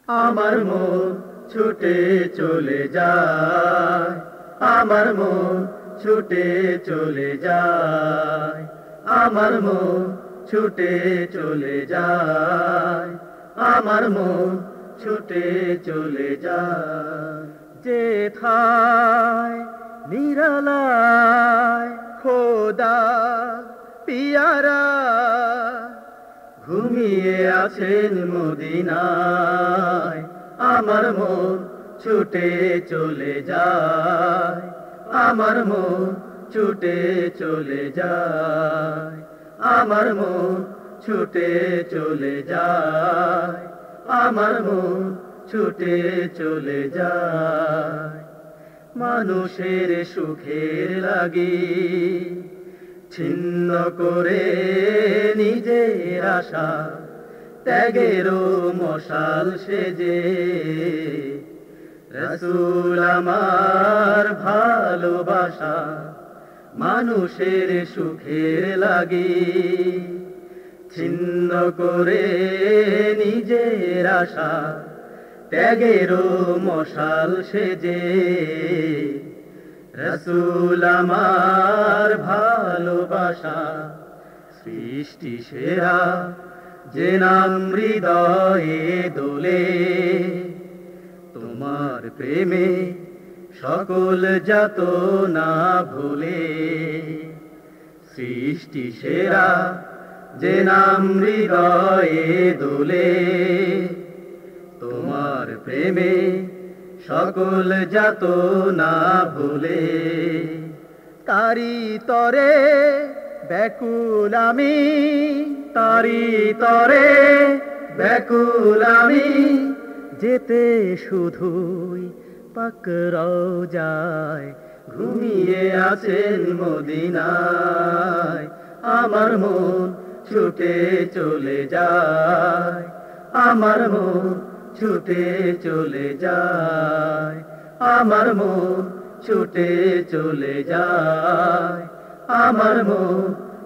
আমার মন ছুটে চলে যায়, আমার মন ছুটে চলে যায়, আমার মন ছুটে চলে যায়, আমার মন ছুটে চলে যায়। যেথায় নিরালায় খোদা পিয়ারা ঘুমিয়ে আছেন মদিনায়, আমার মন ছুটে চলে যায়, আমার মন ছুটে চলে যায়, আমার মন ছুটে চলে যায়, আমার মন ছুটে চলে যায়। মানুষের সুখের লাগি ছিন্ন করে নিজের আশা ত্যাগেরও মশাল সেজে, রাসূল আমার ভালোবাসা মানুষের সুখের লাগি ছিন্ন করে নিজের আশা ত্যাগেরও মশাল সেজে, রাসূল আমার ভালোবাসা সৃষ্টি সেরা যে নাম হৃদয়ে দোলে, তোমার প্রেমে সকল যাত না ভুলে, সৃষ্টি সেরা যে নাম হৃদয়ে দোলে, তোমার প্রেমে সকল যাত না ভুলে। তারি তরে ব্যাকুল আমি, তারি তরে ব্যাকুল আমি, যেতে শুধুই পাক রওজায় ঘুমিয়ে আছেন মদিনায়, আমার মন ছুটে চলে যায়, আমার মন ছুটে চলে যায়, আমার মন ছুটে চলে যায়, আমার মন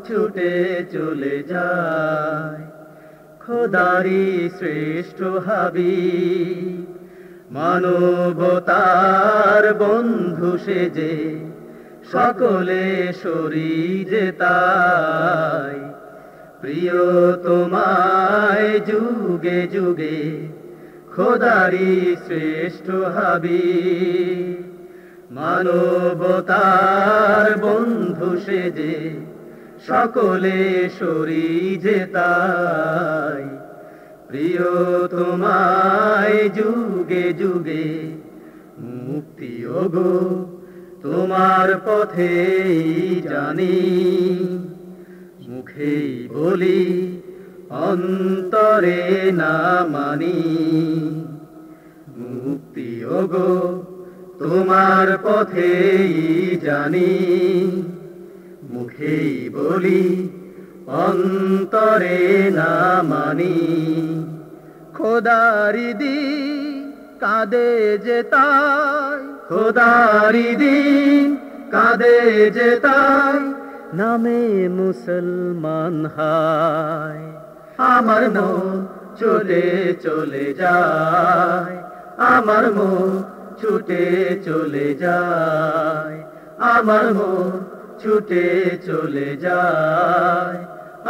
ছুটে চলে যায়। খোদারি শ্রেষ্ঠ হাবিব মানবতার বন্ধু সেজে সকলে শরীরে তাই, প্রিয় তোমায় যুগে যুগে খোদারি শ্রেষ্ঠ হাবিব মানবতার বন্ধু সেজে সকলে শরীরে তাই, প্রিয় তোমায় যুগে যুগে মুক্তি ওগো তোমার পথেই জানি, মুখেই বলি অন্তরে না মানি, মুক্তি ওগো তোমার পথেই জানি, মুখেই বলি অন্তরে না মানি। খোদারি দিন কাঁদে যে তাই, খোদারি দিন কাঁদে যে তাই, নামে মুসলমান হায়, আমার মন ছুটে চলে যায়, আমার মন ছুটে চলে যায়, আমার মন ছুটে চলে যায়,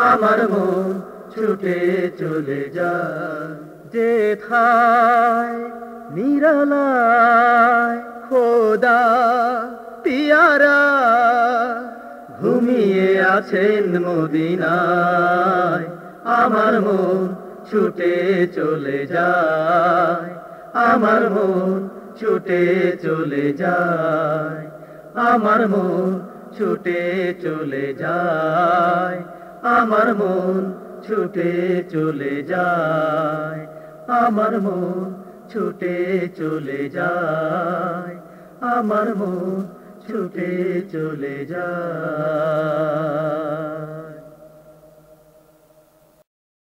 আমার মন ছুটে চলে যায়। যেথায় নিরালায় খোদা পিয়ারা ঘুমিয়ে আছেন মদিনায়, আমার মন ছুটে চলে যায়, আমার মন ছুটে চলে যায়, আমার মন ছুটে চলে যায়, আমার মন ছুটে চলে যায়, আমার মন ছুটে চলে যায়, আমার মন ছুটে চলে যায়।